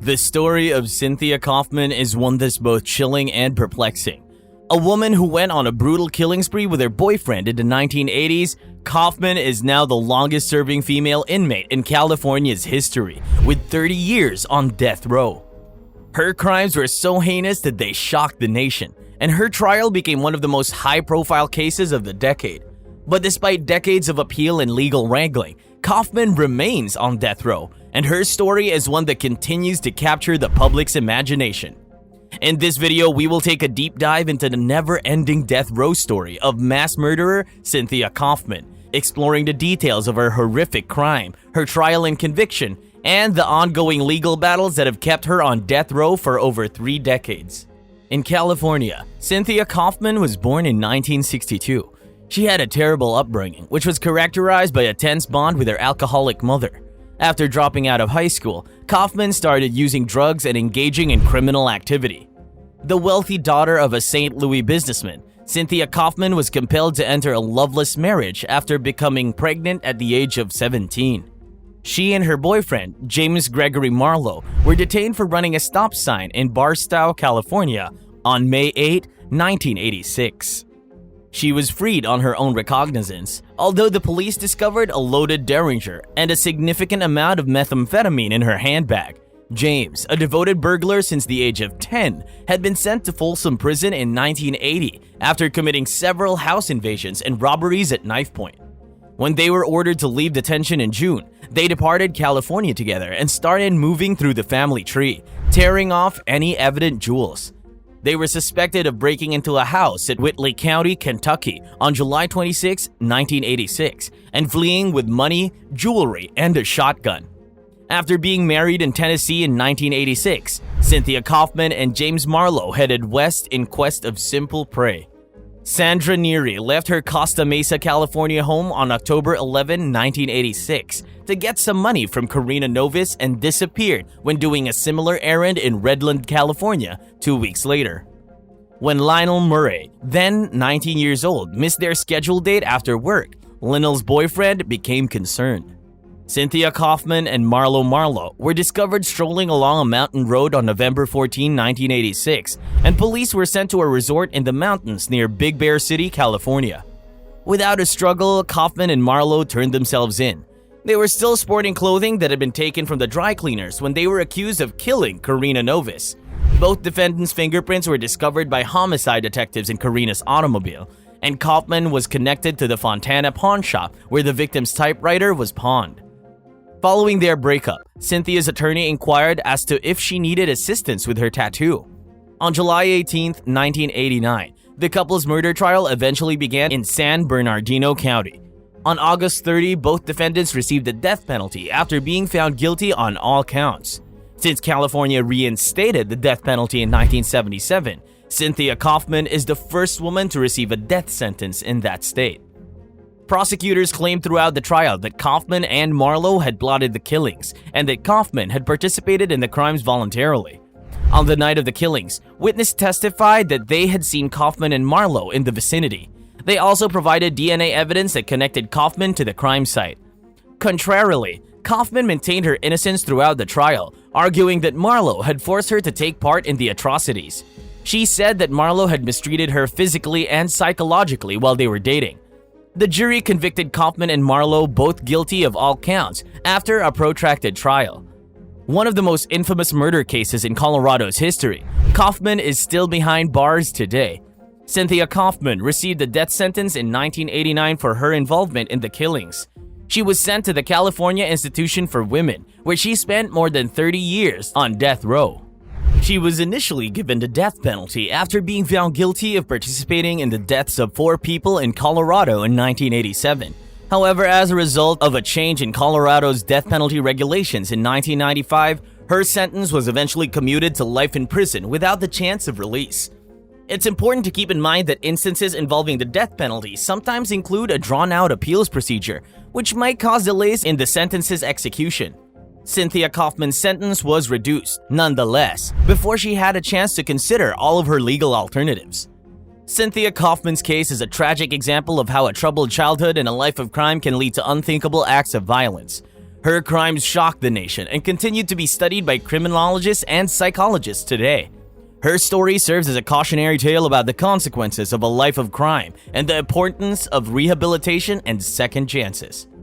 The story of Cynthia Kaufman is one that's both chilling and perplexing. A woman who went on a brutal killing spree with her boyfriend in the 1980s, Kaufman is now the longest-serving female inmate in California's history, with 30 years on death row. Her crimes were so heinous that they shocked the nation, and her trial became one of the most high-profile cases of the decade. But despite decades of appeal and legal wrangling, Kaufman remains on death row, and her story is one that continues to capture the public's imagination. In this video, we will take a deep dive into the never-ending death row story of mass murderer Cynthia Kaufman, exploring the details of her horrific crime, her trial and conviction, and the ongoing legal battles that have kept her on death row for over 3 decades. In California, Cynthia Kaufman was born in 1962. She had a terrible upbringing, which was characterized by a tense bond with her alcoholic mother. After dropping out of high school, Kaufman started using drugs and engaging in criminal activity. The wealthy daughter of a St. Louis businessman, Cynthia Kaufman was compelled to enter a loveless marriage after becoming pregnant at the age of 17. She and her boyfriend, James Gregory Marlowe, were detained for running a stop sign in Barstow, California on May 8, 1986. She was freed on her own recognizance, although the police discovered a loaded Derringer and a significant amount of methamphetamine in her handbag. James, a devoted burglar since the age of 10, had been sent to Folsom Prison in 1980 after committing several house invasions and robberies at knife point. When they were ordered to leave detention in June, they departed California together and started moving through the family tree, tearing off any evident jewels. They were suspected of breaking into a house at Whitley County, Kentucky on July 26, 1986, and fleeing with money, jewelry, and a shotgun. After being married in Tennessee in 1986, Cynthia Kaufman and James Marlowe headed west in quest of simple prey. Sandra Neary left her Costa Mesa, California home on October 11, 1986 to get some money from Karina Novis and disappeared when doing a similar errand in Redland, California 2 weeks later. When Lionel Murray, then 19 years old, missed their scheduled date after work, Lionel's boyfriend became concerned. Cynthia Kaufman and Marlowe were discovered strolling along a mountain road on November 14, 1986, and police were sent to a resort in the mountains near Big Bear City, California. Without a struggle, Kaufman and Marlowe turned themselves in. They were still sporting clothing that had been taken from the dry cleaners when they were accused of killing Karina Novis. Both defendants' fingerprints were discovered by homicide detectives in Karina's automobile, and Kaufman was connected to the Fontana pawn shop where the victim's typewriter was pawned. Following their breakup, Cynthia's attorney inquired as to if she needed assistance with her tattoo. On July 18, 1989, the couple's murder trial eventually began in San Bernardino County. On August 30, both defendants received the death penalty after being found guilty on all counts. Since California reinstated the death penalty in 1977, Cynthia Kaufman is the first woman to receive a death sentence in that state. Prosecutors claimed throughout the trial that Kaufman and Marlowe had plotted the killings and that Kaufman had participated in the crimes voluntarily. On the night of the killings, witnesses testified that they had seen Kaufman and Marlowe in the vicinity. They also provided DNA evidence that connected Kaufman to the crime site. Contrarily, Kaufman maintained her innocence throughout the trial, arguing that Marlowe had forced her to take part in the atrocities. She said that Marlowe had mistreated her physically and psychologically while they were dating. The jury convicted Kaufman and Marlowe both guilty of all counts after a protracted trial. One of the most infamous murder cases in Colorado's history, Kaufman is still behind bars today. Cynthia Kaufman received a death sentence in 1989 for her involvement in the killings. She was sent to the California Institution for Women, where she spent more than 30 years on death row. She was initially given the death penalty after being found guilty of participating in the deaths of 4 people in Colorado in 1987. However, as a result of a change in Colorado's death penalty regulations in 1995, her sentence was eventually commuted to life in prison without the chance of release. It's important to keep in mind that instances involving the death penalty sometimes include a drawn-out appeals procedure, which might cause delays in the sentence's execution. Cynthia Kaufman's sentence was reduced, nonetheless, before she had a chance to consider all of her legal alternatives. Cynthia Kaufman's case is a tragic example of how a troubled childhood and a life of crime can lead to unthinkable acts of violence. Her crimes shocked the nation and continue to be studied by criminologists and psychologists today. Her story serves as a cautionary tale about the consequences of a life of crime and the importance of rehabilitation and second chances.